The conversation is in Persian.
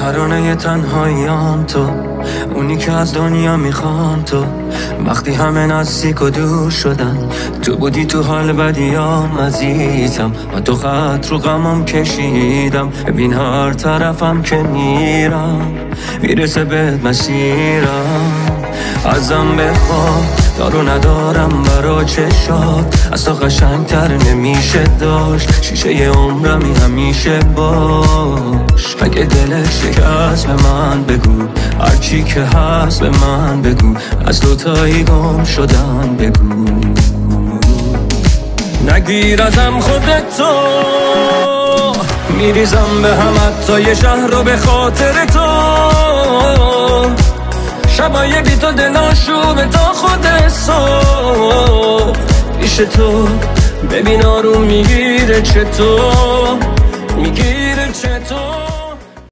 ترانه تنهاییام تو، اونی که از دنیا میخوام تو. وقتی همه نزدیک و دور شدن، تو بودی تو حال بدیام عزیزم. و تو خط رو غمم کشیدم، ببین هر طرفم که میرم میرسه بهت مسیرم. ازم بخواه دارو ندارم برا چشات، از تو قشنگتر نمیشه داشت. شیشه عمرمی همیشه باش. اگه دلت شکست به من بگو، هرچی که هست به من بگو. از دوتایی گم شدن بگو. نگیر ازم خودتو، میریزم به هم حتی یه شهر رو به خاطر تو. شبای بی تو دلاشومه تا خود صبح پیش تو. ببین آروم میگیره چطور میگیره